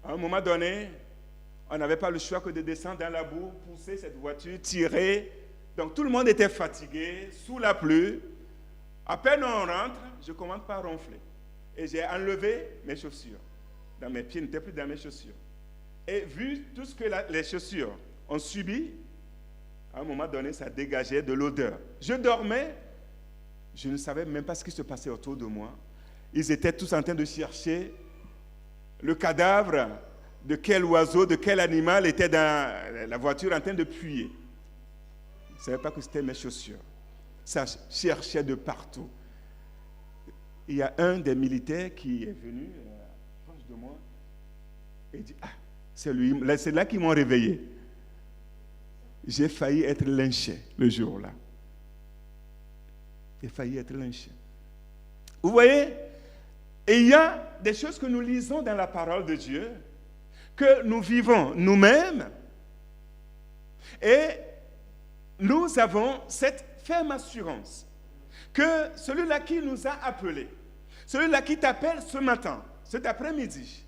À un moment donné, on n'avait pas le choix que de descendre dans la boue, pousser cette voiture, tirer. Donc tout le monde était fatigué, sous la pluie. À peine on rentre, je commence par ronfler. Et j'ai enlevé mes chaussures. Dans mes pieds, n'étaient plus dans mes chaussures. Et vu tout ce que les chaussures ont subi, à un moment donné, ça dégageait de l'odeur. Je dormais, je ne savais même pas ce qui se passait autour de moi. Ils étaient tous en train de chercher le cadavre de quel oiseau, de quel animal était dans la voiture en train de puer. Je ne savais pas que c'était mes chaussures. Ça cherchait de partout. Il y a un des militaires qui est venu proche de moi et dit, ah, c'est lui, c'est là qu'ils m'ont réveillé. J'ai failli être lynché le jour-là. J'ai failli être lynché. Vous voyez, et il y a des choses que nous lisons dans la parole de Dieu, que nous vivons nous-mêmes, et nous avons cette ferme assurance que celui-là qui nous a appelés, celui-là qui t'appelle ce matin, cet après-midi,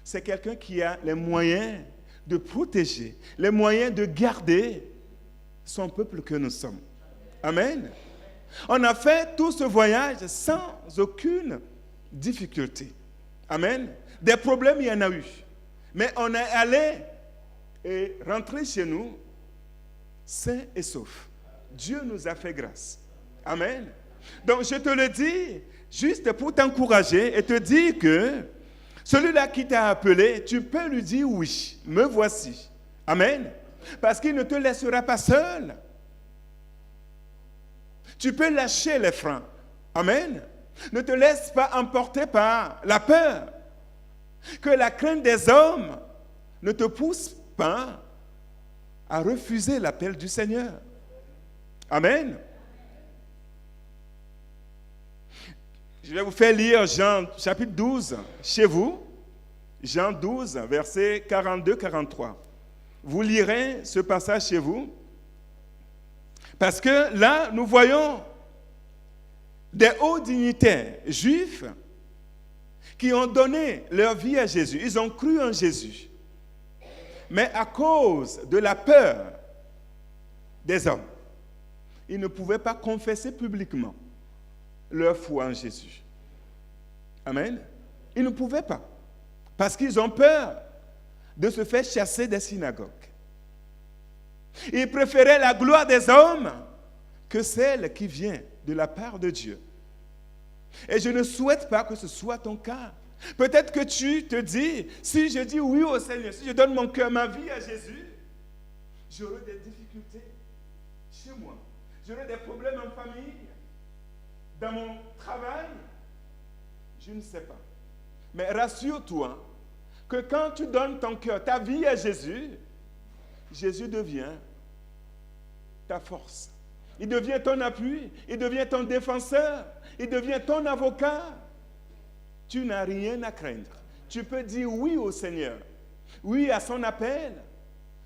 c'est quelqu'un qui a les moyens de protéger, les moyens de garder son peuple que nous sommes. Amen. On a fait tout ce voyage sans aucune difficulté. Amen. Des problèmes, il y en a eu. Mais on est allé et rentré chez nous sains et saufs. Dieu nous a fait grâce. Amen. Donc je te le dis juste pour t'encourager et te dire que celui-là qui t'a appelé, tu peux lui dire oui, me voici. Amen. Parce qu'il ne te laissera pas seul. Tu peux lâcher les freins. Amen. Ne te laisse pas emporter par la peur. Que la crainte des hommes ne te pousse pas à refuser l'appel du Seigneur. Amen. Je vais vous faire lire Jean chapitre 12 chez vous. Jean 12, versets 42-43. Vous lirez ce passage chez vous. Parce que là, nous voyons des hauts dignitaires juifs qui ont donné leur vie à Jésus. Ils ont cru en Jésus. Mais à cause de la peur des hommes, ils ne pouvaient pas confesser publiquement leur foi en Jésus. Amen. Ils ne pouvaient pas. Parce qu'ils ont peur de se faire chasser des synagogues. Ils préféraient la gloire des hommes que celle qui vient de la part de Dieu. Et je ne souhaite pas que ce soit ton cas. Peut-être que tu te dis, si je dis oui au Seigneur, si je donne mon cœur, ma vie à Jésus, j'aurai des difficultés chez moi. J'aurai des problèmes en famille, dans mon travail. Je ne sais pas. Mais rassure-toi que quand tu donnes ton cœur, ta vie à Jésus, Jésus devient ta force. Il devient ton appui, il devient ton défenseur, il devient ton avocat. Tu n'as rien à craindre. Tu peux dire oui au Seigneur, oui à son appel.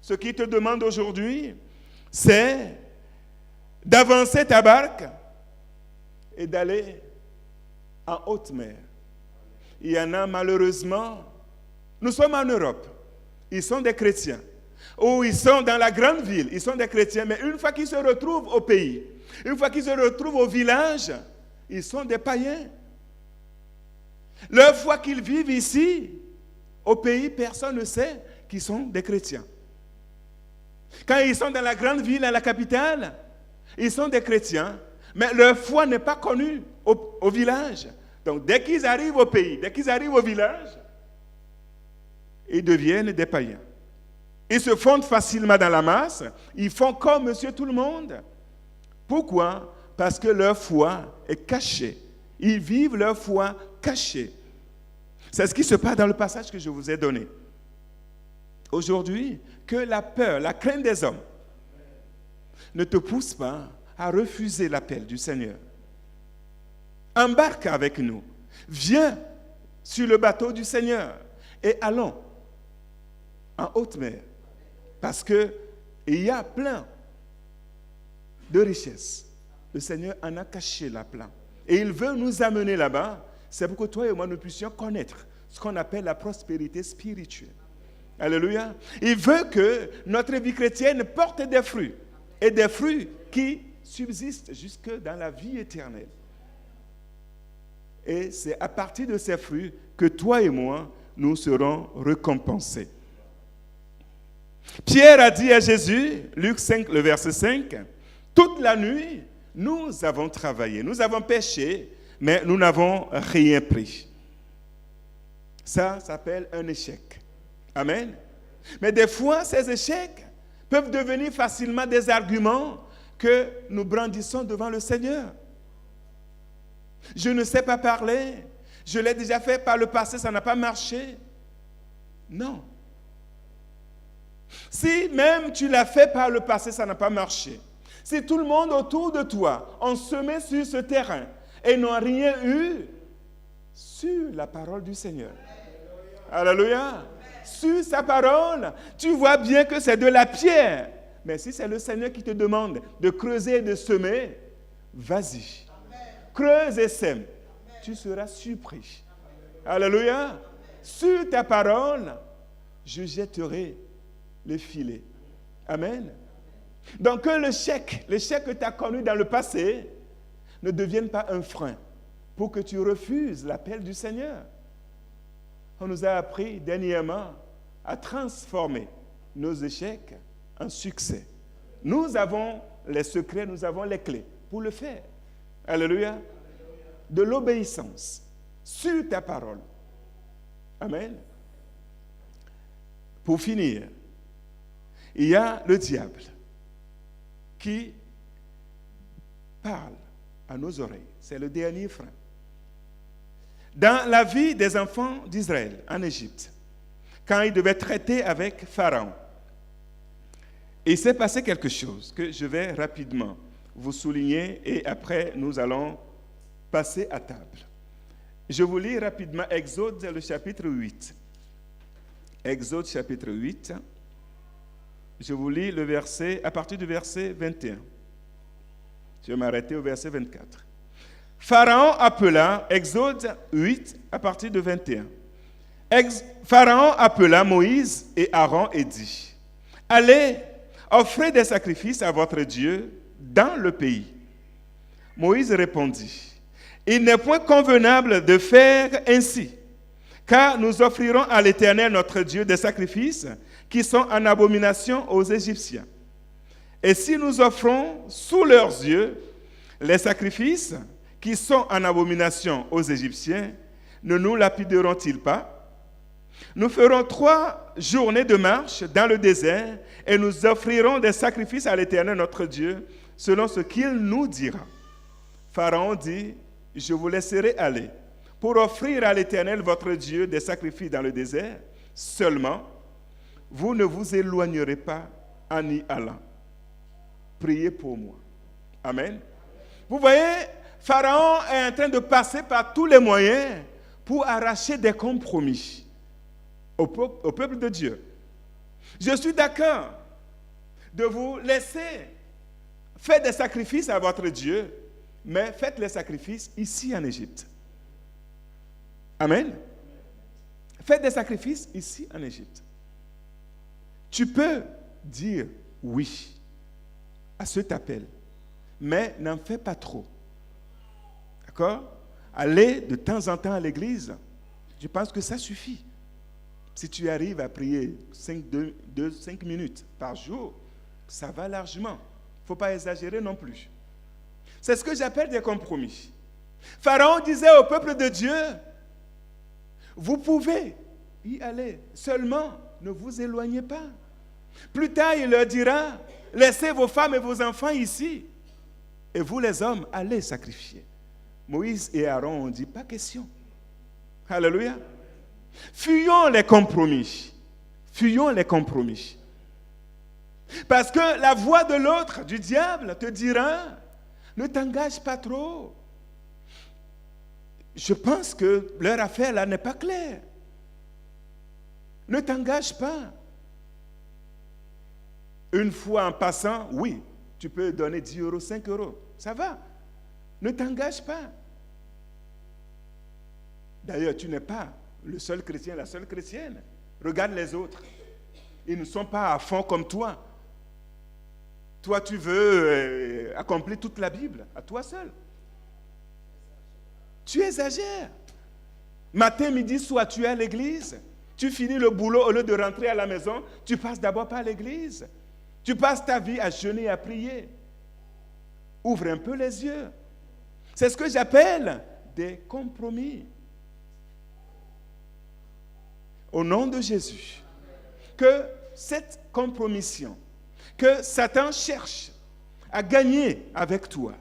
Ce qu'il te demande aujourd'hui, c'est d'avancer ta barque et d'aller en haute mer. Il y en a malheureusement, nous sommes en Europe, ils sont des chrétiens, ou ils sont dans la grande ville, ils sont des chrétiens, mais une fois qu'ils se retrouvent au pays, une fois qu'ils se retrouvent au village, ils sont des païens. Leur foi qu'ils vivent ici, au pays, personne ne sait qu'ils sont des chrétiens. Quand ils sont dans la grande ville, à la capitale, ils sont des chrétiens, mais leur foi n'est pas connue au village. Donc, dès qu'ils arrivent au pays, dès qu'ils arrivent au village, ils deviennent des païens. Ils se fondent facilement dans la masse, ils font comme monsieur tout le monde. Pourquoi? Parce que leur foi est cachée. Ils vivent leur foi cachée. C'est ce qui se passe dans le passage que je vous ai donné. Aujourd'hui, que la peur, la crainte des hommes ne te pousse pas à refuser l'appel du Seigneur. Embarque avec nous. Viens sur le bateau du Seigneur et allons en haute mer. Parce qu'il y a plein de richesses. Le Seigneur en a caché là plein. Et il veut nous amener là-bas. C'est pour que toi et moi, nous puissions connaître ce qu'on appelle la prospérité spirituelle. Alléluia. Il veut que notre vie chrétienne porte des fruits. Et des fruits qui subsistent jusque dans la vie éternelle. Et c'est à partir de ces fruits que toi et moi, nous serons récompensés. Pierre a dit à Jésus, Luc 5, le verset 5, « Toute la nuit, nous avons travaillé, nous avons péché, mais nous n'avons rien pris. » Ça s'appelle un échec. Amen. Mais des fois, ces échecs peuvent devenir facilement des arguments que nous brandissons devant le Seigneur. Je ne sais pas parler, je l'ai déjà fait par le passé, ça n'a pas marché. Non. Si même tu l'as fait par le passé, ça n'a pas marché. Si tout le monde autour de toi ont semé sur ce terrain et n'ont rien eu, sur la parole du Seigneur. Alléluia. Sur sa parole, tu vois bien que c'est de la pierre. Mais si c'est le Seigneur qui te demande de creuser et de semer, vas-y. Creuse et sème. Tu seras surpris. Alléluia. Sur ta parole, je jetterai le filet. Amen. Donc que l'échec que tu as connu dans le passé ne devienne pas un frein pour que tu refuses l'appel du Seigneur. On nous a appris dernièrement à transformer nos échecs en succès. Nous avons les secrets, nous avons les clés pour le faire. Alléluia. De l'obéissance sur ta parole. Amen. Pour finir, il y a le diable qui parle à nos oreilles. C'est le dernier frein. Dans la vie des enfants d'Israël en Égypte, quand ils devaient traiter avec Pharaon, il s'est passé quelque chose que je vais rapidement vous souligner et après nous allons passer à table. Je vous lis rapidement Exode, le chapitre 8. Exode, chapitre 8. Je vous lis le verset, à partir du verset 21. Je vais m'arrêter au verset 24. Pharaon appela, Exode 8, à partir de 21. Pharaon appela Moïse et Aaron et dit, « Allez, offrez des sacrifices à votre Dieu dans le pays. » Moïse répondit, « Il n'est point convenable de faire ainsi, car nous offrirons à l'Éternel notre Dieu des sacrifices qui sont en abomination aux Égyptiens. Et si nous offrons sous leurs yeux les sacrifices qui sont en abomination aux Égyptiens, ne nous lapideront-ils pas? Nous ferons 3 journées de marche dans le désert et nous offrirons des sacrifices à l'Éternel notre Dieu selon ce qu'il nous dira. » Pharaon dit, « Je vous laisserai aller pour offrir à l'Éternel votre Dieu des sacrifices dans le désert. Seulement, vous ne vous éloignerez pas en y allant. Priez pour moi. » Amen. Vous voyez, Pharaon est en train de passer par tous les moyens pour arracher des compromis au peuple de Dieu. Je suis d'accord de vous laisser faire des sacrifices à votre Dieu, mais faites les sacrifices ici en Égypte. Amen. Faites des sacrifices ici en Égypte. Tu peux dire oui à cet appel, mais n'en fais pas trop. D'accord? Allez de temps en temps à l'église, Je pense que ça suffit. Si tu arrives à prier 5 minutes par jour, ça va largement. Il ne faut pas exagérer non plus. C'est ce que j'appelle des compromis. Pharaon disait au peuple de Dieu, vous pouvez y aller, seulement ne vous éloignez pas. Plus tard, il leur dira, laissez vos femmes et vos enfants ici, et vous les hommes, allez sacrifier. Moïse et Aaron ont dit, pas question. Alléluia. Fuyons les compromis. Fuyons les compromis. Parce que la voix de l'autre, du diable, te dira, ne t'engage pas trop. Je pense que leur affaire là n'est pas claire. Ne t'engage pas. Une fois en passant, oui, tu peux donner 10 euros, 5 euros. Ça va. Ne t'engage pas. D'ailleurs, tu n'es pas le seul chrétien, la seule chrétienne. Regarde les autres. Ils ne sont pas à fond comme toi. Toi, tu veux accomplir toute la Bible à toi seul. Tu exagères. Matin, midi, soir, tu es à l'église. Tu finis le boulot, au lieu de rentrer à la maison, tu passes d'abord par l'église. Tu passes ta vie à jeûner et à prier. Ouvre un peu les yeux. C'est ce que j'appelle des compromis. Au nom de Jésus, que cette compromission, que Satan cherche à gagner avec toi,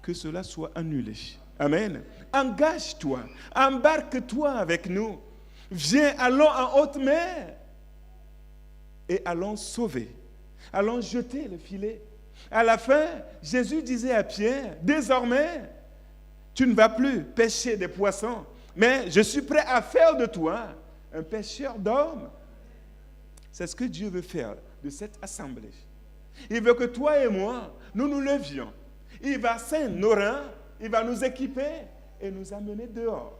que cela soit annulé. Amen. Engage-toi, embarque-toi avec nous. Viens, allons en haute mer et allons sauver. Allons jeter le filet. À la fin, Jésus disait à Pierre, désormais, tu ne vas plus pêcher des poissons, mais je suis prêt à faire de toi un pêcheur d'hommes. C'est ce que Dieu veut faire de cette assemblée. Il veut que toi et moi, nous nous levions. Il va ceindre nos reins, il va nous équiper et nous amener dehors.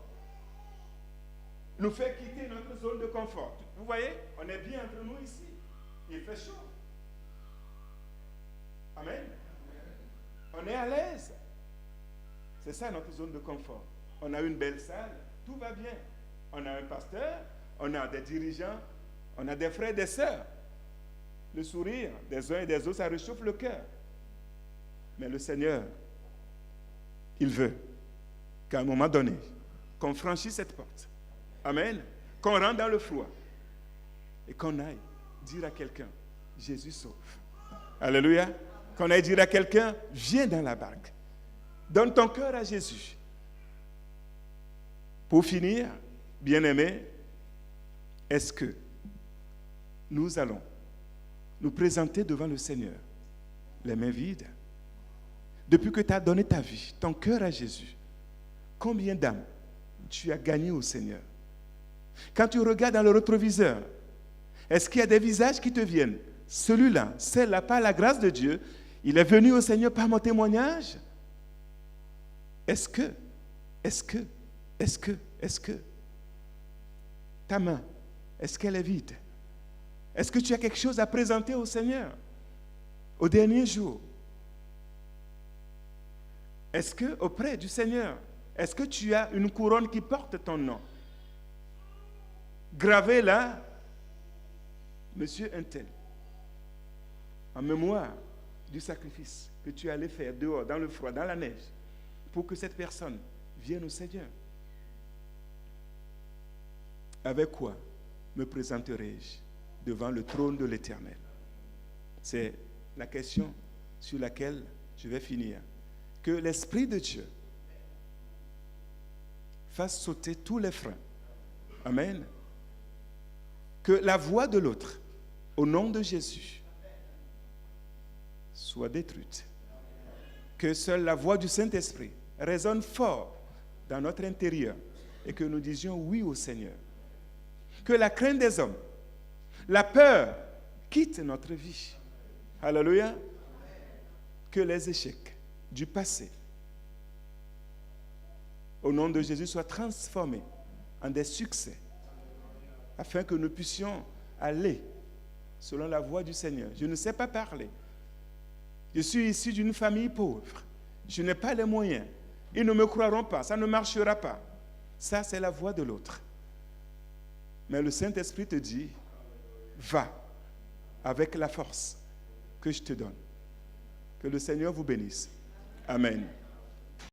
Nous faire quitter notre zone de confort. Vous voyez, on est bien entre nous ici. Il fait chaud. Amen. On est à l'aise. C'est ça notre zone de confort. On a une belle salle, tout va bien. On a un pasteur, on a des dirigeants, on a des frères et des sœurs. Le sourire des uns et des autres, ça réchauffe le cœur. Mais le Seigneur, il veut qu'à un moment donné, qu'on franchisse cette porte. Amen. Qu'on rentre dans le froid et qu'on aille dire à quelqu'un, Jésus sauve. Alléluia. Qu'on aille dire à quelqu'un, viens dans la barque. Donne ton cœur à Jésus. Pour finir, bien-aimés, est-ce que nous allons nous présenter devant le Seigneur les mains vides? Depuis que tu as donné ta vie, ton cœur à Jésus, combien d'âmes tu as gagné au Seigneur? Quand tu regardes dans le rétroviseur, est-ce qu'il y a des visages qui te viennent? Celui-là, celle-là, par la grâce de Dieu, il est venu au Seigneur par mon témoignage. Est-ce que ta main, est-ce qu'elle est vide? Est-ce que tu as quelque chose à présenter au Seigneur au dernier jour? Est-ce que auprès du Seigneur, est-ce que tu as une couronne qui porte ton nom? Gravé là, Monsieur Untel, en mémoire du sacrifice que tu allais faire dehors, dans le froid, dans la neige, pour que cette personne vienne au Seigneur. Avec quoi me présenterai-je devant le trône de l'Éternel? C'est la question sur laquelle je vais finir. Que l'Esprit de Dieu fasse sauter tous les freins. Amen. Que la voix de l'autre, au nom de Jésus, soit détruite. Que seule la voix du Saint-Esprit résonne fort dans notre intérieur et que nous disions oui au Seigneur. Que la crainte des hommes, la peur quitte notre vie. Alléluia. Que les échecs du passé, au nom de Jésus, soient transformés en des succès, afin que nous puissions aller selon la voie du Seigneur. Je ne sais pas parler. Je suis issu d'une famille pauvre. Je n'ai pas les moyens. Ils ne me croiront pas. Ça ne marchera pas. Ça, c'est la voie de l'autre. Mais le Saint-Esprit te dit, va avec la force que je te donne. Que le Seigneur vous bénisse. Amen.